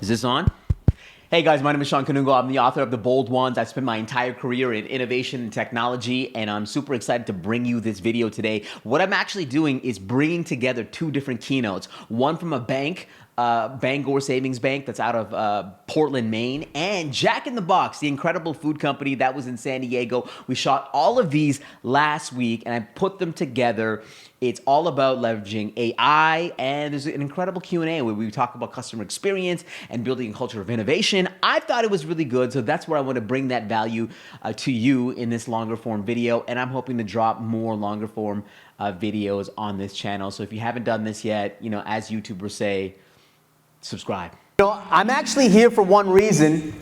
Is this on? Hey guys, my name is Shawn Kanungo. I'm the author of The Bold Ones. I've spent my entire career in innovation and technology, and I'm super excited to bring you this video today. What I'm actually doing is bringing together two different keynotes. One from a bank, Bangor Savings Bank, that's out of Portland, Maine, and Jack in the Box, the incredible food company that was in San Diego. We shot all of these last week, and I put them together. It's all about leveraging AI, and there's an incredible Q&A where we talk about customer experience and building a culture of innovation. I thought it was really good, so that's where I want to bring that value to you in this longer form video, and I'm hoping to drop more longer form videos on this channel. So if you haven't done this yet, as YouTubers say, subscribe. I'm actually here for one reason,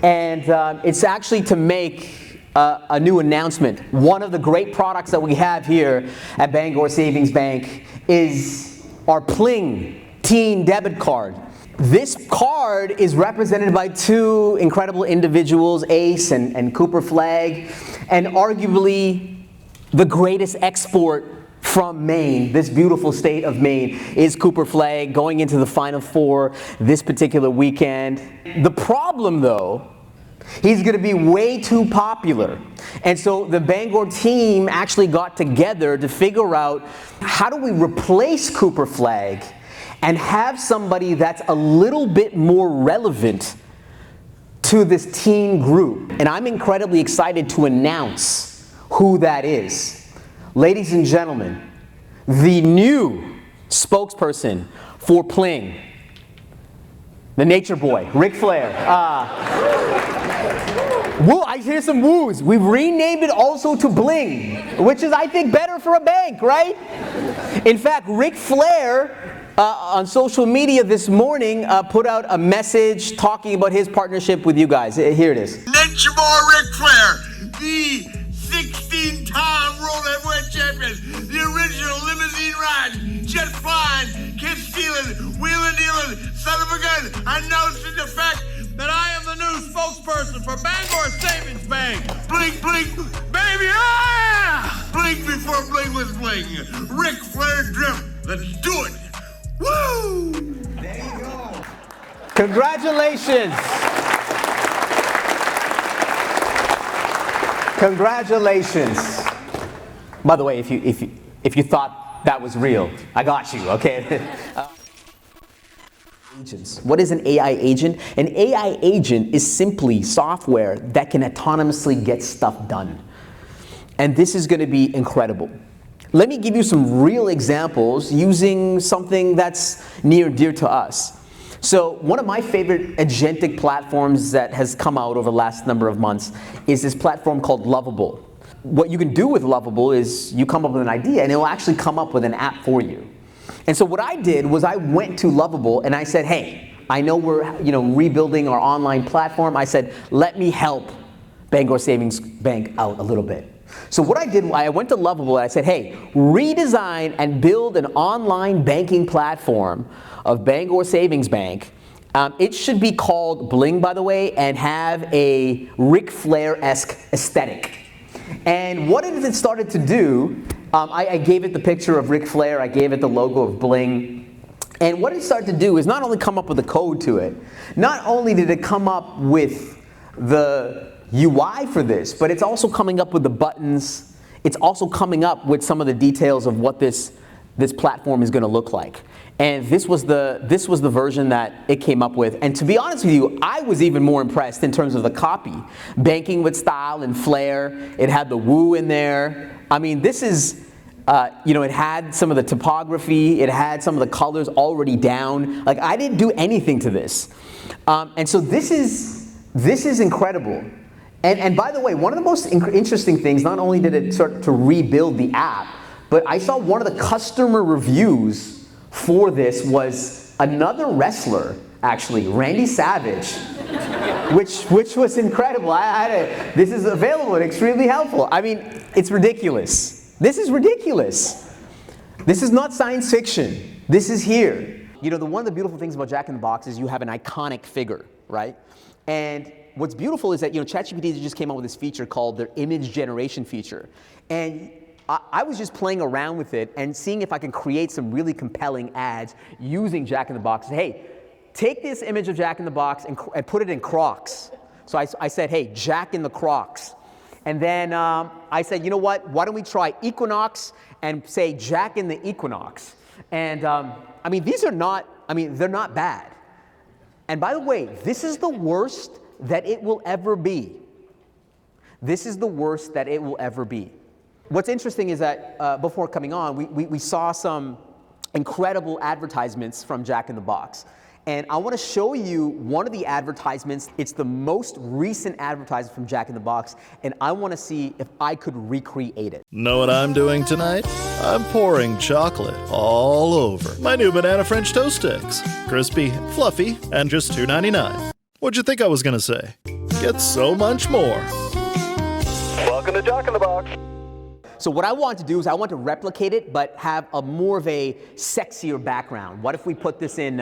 and it's actually to make a new announcement. One of the great products that we have here at Bangor Savings Bank is our Pling Teen Debit Card. This card is represented by two incredible individuals, Ace and Cooper Flagg, and arguably the greatest export from Maine, this beautiful state of Maine, is Cooper Flagg, going into the Final Four this particular weekend. The problem, though, he's going to be way too popular. And so the Bangor team actually got together to figure out, how do we replace Cooper Flagg and have somebody that's a little bit more relevant to this teen group? And I'm incredibly excited to announce who that is. Ladies and gentlemen, the new spokesperson for Pling, the nature boy, Ric Flair. Woo, I hear some woos. We've renamed it also to Bling, which is, I think, better for a bank, right? In fact, Ric Flair on social media this morning put out a message talking about his partnership with you guys. Here it is. Nature boy Ric Flair, the 16-time World Heavyweight Champion, the original limousine ride, jet flying, kid stealing, wheeling dealing, son of a gun, announcing the fact that I am the new spokesperson for Bangor Savings Bank. Bling, bling, baby, ah! Bling before bling was bling. Ric Flair drip. Let's do it. Woo! There you go. Congratulations. Congratulations. By the way, if you thought that was real, I got you, okay? Agents. What is an AI agent? An AI agent is simply software that can autonomously get stuff done. And this is going to be incredible. Let me give you some real examples using something that's near and dear to us. So one of my favorite agentic platforms that has come out over the last number of months is this platform called Lovable. What you can do with Lovable is you come up with an idea and it will actually come up with an app for you. And so what I did was I went to Lovable and I said, hey, I know we're rebuilding our online platform. I said, let me help Bangor Savings Bank out a little bit. So what I did, I went to Lovable and I said, hey, redesign and build an online banking platform of Bangor Savings Bank. It should be called Bling, by the way, and have a Ric Flair-esque aesthetic. And what it started to do, I gave it the picture of Ric Flair, I gave it the logo of Bling, and what it started to do is not only come up with a code to it, not only did it come up with the UI for this, but it's also coming up with the buttons. It's also coming up with some of the details of what this platform is going to look like. And this was the version that it came up with. And to be honest with you, I was even more impressed in terms of the copy. Banking with style and flair. It had the woo in there. I mean, this is, it had some of the typography. It had some of the colors already down. Like, I didn't do anything to this. And so this is incredible. And by the way, one of the most interesting things, not only did it start to rebuild the app, but I saw one of the customer reviews for this was another wrestler, actually, Randy Savage, which was incredible. This is available and extremely helpful. I mean, it's ridiculous. This is ridiculous. This is not science fiction. This is here. One of the beautiful things about Jack in the Box is you have an iconic figure, right? And what's beautiful is that, ChatGPT just came out with this feature called their image generation feature. And I was just playing around with it and seeing if I can create some really compelling ads using Jack in the Box. Hey, take this image of Jack in the Box and put it in Crocs. So I said, hey, Jack in the Crocs. And then I said, you know what? Why don't we try Equinox and say Jack in the Equinox? And I mean, they're not bad. And by the way, this is the worst that it will ever be. This is the worst that it will ever be. What's interesting is that before coming on, we saw some incredible advertisements from Jack in the Box. And I want to show you one of the advertisements. It's the most recent advertisement from Jack in the Box, and I want to see if I could recreate it. Know what I'm doing tonight? I'm pouring chocolate all over my new banana French toast sticks. Crispy, fluffy, and just $2.99. What'd you think I was gonna say? Get so much more. Welcome to Jack in the Box. So what I want to do is I want to replicate it, but have a more of a sexier background. What if we put this in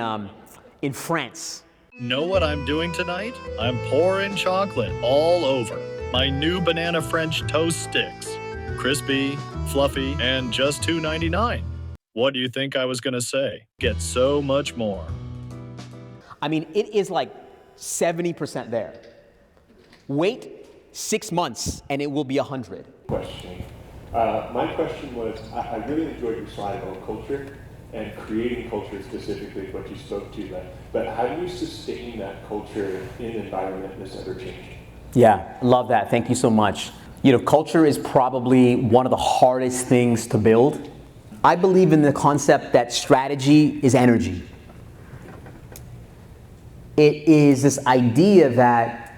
France? Know what I'm doing tonight? I'm pouring chocolate all over my new banana French toast sticks. Crispy, fluffy, and just $2.99. What do you think I was gonna say? Get so much more. I mean, it is like 70% there. Wait 6 months and it will be 100. Question. My question was, I really enjoyed your slide about culture and creating culture specifically, what you spoke to. But how do you sustain that culture in an environment that's ever changing? Yeah, love that. Thank you so much. You know, culture is probably one of the hardest things to build. I believe in the concept that strategy is energy. It is this idea that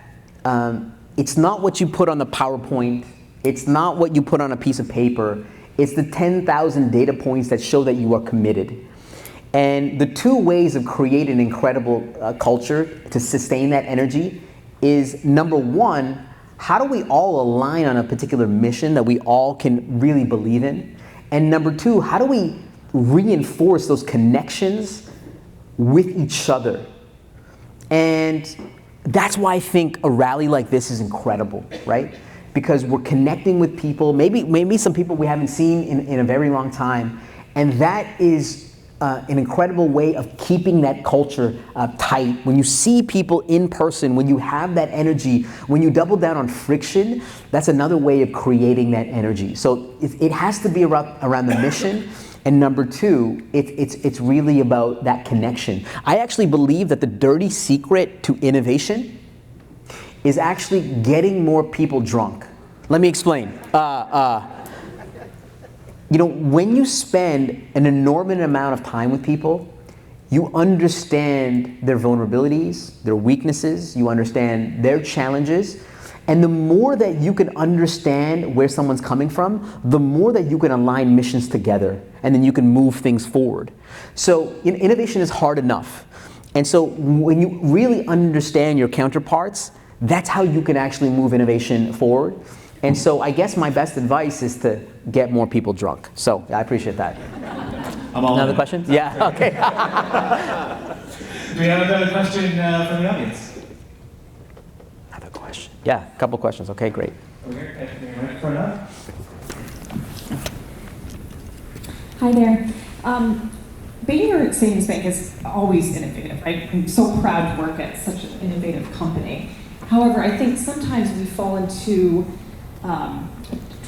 it's not what you put on the PowerPoint, it's not what you put on a piece of paper, it's the 10,000 data points that show that you are committed. And the two ways of creating incredible culture to sustain that energy is, number one, how do we all align on a particular mission that we all can really believe in? And number two, how do we reinforce those connections with each other? And that's why I think a rally like this is incredible, right? Because we're connecting with people, maybe some people we haven't seen in a very long time, and that is an incredible way of keeping that culture tight. When you see people in person, when you have that energy, when you double down on friction, that's another way of creating that energy. So it has to be around the mission. And number two, it's really about that connection. I actually believe that the dirty secret to innovation is actually getting more people drunk. Let me explain. You know, when you spend an enormous amount of time with people, you understand their vulnerabilities, their weaknesses, you understand their challenges, and the more that you can understand where someone's coming from, the more that you can align missions together, and then you can move things forward. So innovation is hard enough. And so when you really understand your counterparts, that's how you can actually move innovation forward. And so I guess my best advice is to get more people drunk. So I appreciate that. Another question? Yeah, okay. Do we have another question from the audience? Another question. Yeah, a couple questions. Okay, great. Over here, right front up. Hi there. Baylor Savings Bank is always innovative. I'm so proud to work at such an innovative company. However, I think sometimes we fall into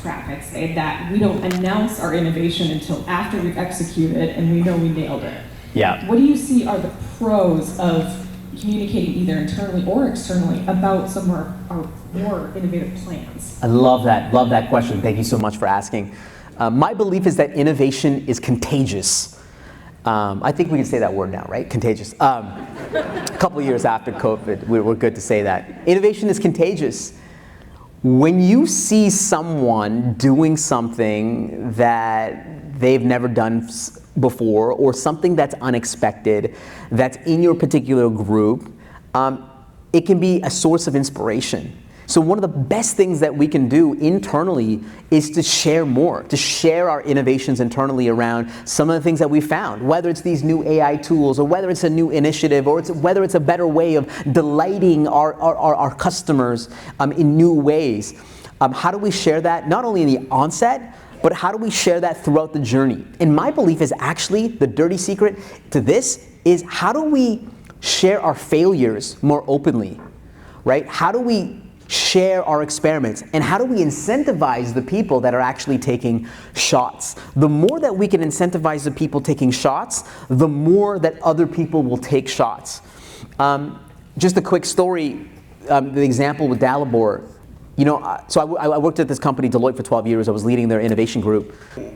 trap, I'd say, that we don't announce our innovation until after we've executed and we know we nailed it. Yeah. What do you see are the pros of communicating either internally or externally about some of our more innovative plans? I love that question. Thank you so much for asking. My belief is that innovation is contagious. I think we can say that word now, right? Contagious. A couple years after COVID, we're good to say that. Innovation is contagious. When you see someone doing something that they've never done before, or something that's unexpected, that's in your particular group, it can be a source of inspiration. So one of the best things that we can do internally is to share more, to share our innovations internally around some of the things that we found, whether it's these new AI tools, or whether it's a new initiative, or whether it's a better way of delighting our customers in new ways. How do we share that? Not only in the onset, but how do we share that throughout the journey? And my belief is actually the dirty secret to this is how do we share our failures more openly, right? How do we share our experiments? And how do we incentivize the people that are actually taking shots? The more that we can incentivize the people taking shots, the more that other people will take shots. Just a quick story, the example with Dalibor. You know, so I worked at this company, Deloitte, for 12 years. I was leading their innovation group.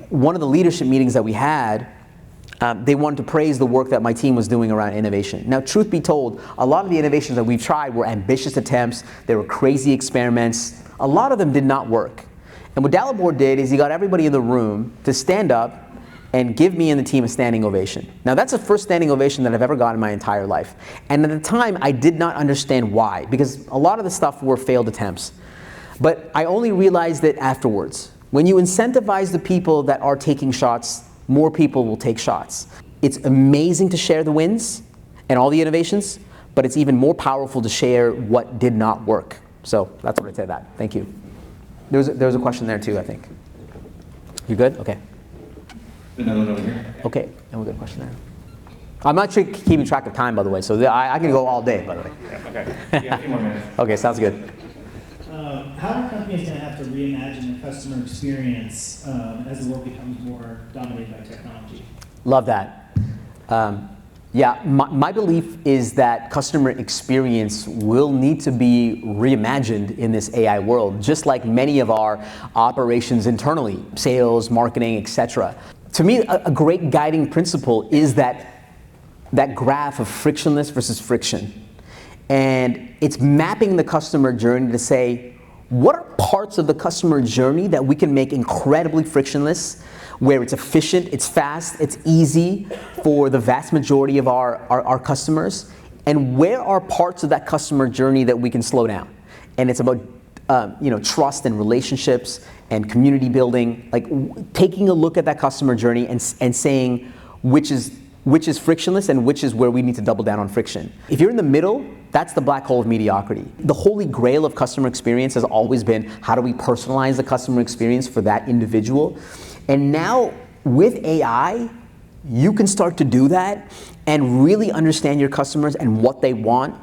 One of the leadership meetings that we had, they wanted to praise the work that my team was doing around innovation. Now, truth be told, a lot of the innovations that we've tried were ambitious attempts. They were crazy experiments. A lot of them did not work. And what Dalibor did is he got everybody in the room to stand up and give me and the team a standing ovation. Now, that's the first standing ovation that I've ever gotten in my entire life. And at the time, I did not understand why, because a lot of the stuff were failed attempts. But I only realized it afterwards. When you incentivize the people that are taking shots, more people will take shots. It's amazing to share the wins and all the innovations, but it's even more powerful to share what did not work. So that's what I'd say to that. Thank you. There was a question there too, I think. You good? Okay. Another one over here. Okay, and we got a question there. I'm not keeping track of time, by the way, so I can go all day, by the way. Yeah, okay. Yeah, a few more minutes. Okay, sounds good. How are companies going to have to reimagine the customer experience as the world becomes more dominated by technology? Love that. Yeah, my belief is that customer experience will need to be reimagined in this AI world, just like many of our operations internally, sales, marketing, etc. To me, a great guiding principle is that graph of frictionless versus friction. And it's mapping the customer journey to say, what are parts of the customer journey that we can make incredibly frictionless, where it's efficient, it's fast, it's easy for the vast majority of our customers, and where are parts of that customer journey that we can slow down? And it's about trust and relationships and community building, like taking a look at that customer journey and saying which is frictionless and which is where we need to double down on friction. If you're in the middle, that's the black hole of mediocrity. The holy grail of customer experience has always been, how do we personalize the customer experience for that individual? And now with AI, you can start to do that and really understand your customers and what they want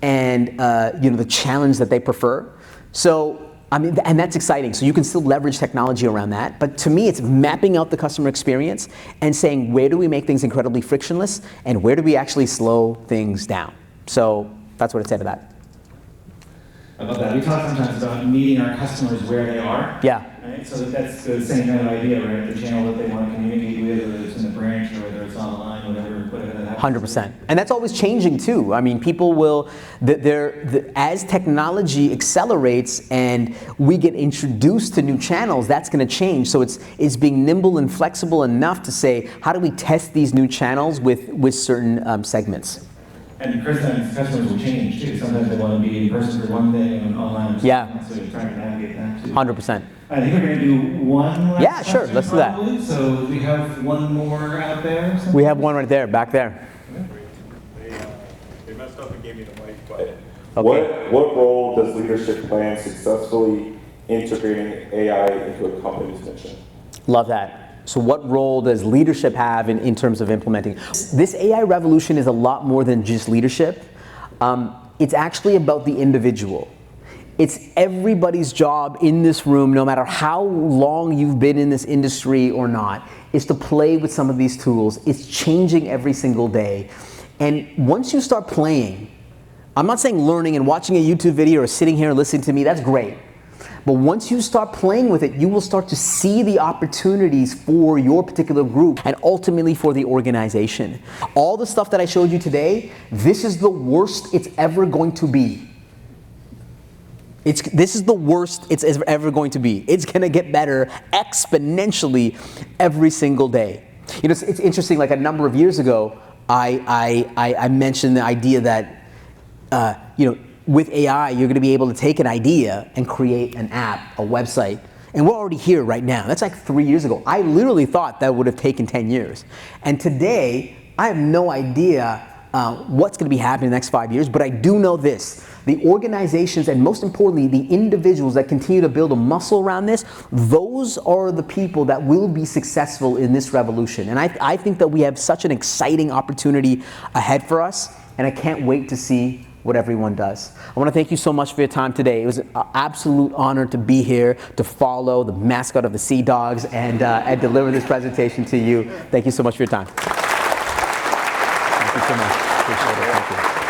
and the challenge that they prefer. So, I mean, and that's exciting. So you can still leverage technology around that. But to me, it's mapping out the customer experience and saying, where do we make things incredibly frictionless and where do we actually slow things down? So that's what I'd say to that. I love that. We talk sometimes about meeting our customers where they are. Yeah. Right? So that's the same kind of idea, right? The channel that they want to communicate with, whether it's in the branch or whether it's online, whatever that happens. 100%. And that's always changing too. I mean, people will, as technology accelerates and we get introduced to new channels, that's going to change. So it's being nimble and flexible enough to say, how do we test these new channels with certain segments? And customers will change too. Sometimes they want to be in person for one thing and online. Yeah. So you're trying to navigate that too. 100%. I think we're going to do one last Yeah, sure. question Let's do that. probably. So we have one more out there. We have one right there, back there. They messed up and gave me the mic, but Okay. What role does leadership play in successfully integrating AI into a company's mission? Love that. So what role does leadership have in terms of implementing? This AI revolution is a lot more than just leadership. It's actually about the individual. It's everybody's job in this room, no matter how long you've been in this industry or not, is to play with some of these tools. It's changing every single day. And once you start playing, I'm not saying learning and watching a YouTube video or sitting here and listening to me, that's great. But once you start playing with it, you will start to see the opportunities for your particular group and ultimately for the organization. All the stuff that I showed you today, this is the worst it's ever going to be. This is the worst it's ever going to be. It's going to get better exponentially every single day. You know, it's interesting, like a number of years ago, I mentioned the idea that, with AI, you're going to be able to take an idea and create an app, a website. And we're already here right now. That's like 3 years ago. I literally thought that would have taken 10 years. And today, I have no idea what's going to be happening in the next 5 years, but I do know this. The organizations and most importantly, the individuals that continue to build a muscle around this, those are the people that will be successful in this revolution. And I think that we have such an exciting opportunity ahead for us. and I can't wait to see what everyone does. I want to thank you so much for your time today. It was an absolute honor to be here, to follow the mascot of the Sea Dogs, and deliver this presentation to you. Thank you so much for your time. Thank you so much. Appreciate it. Thank you.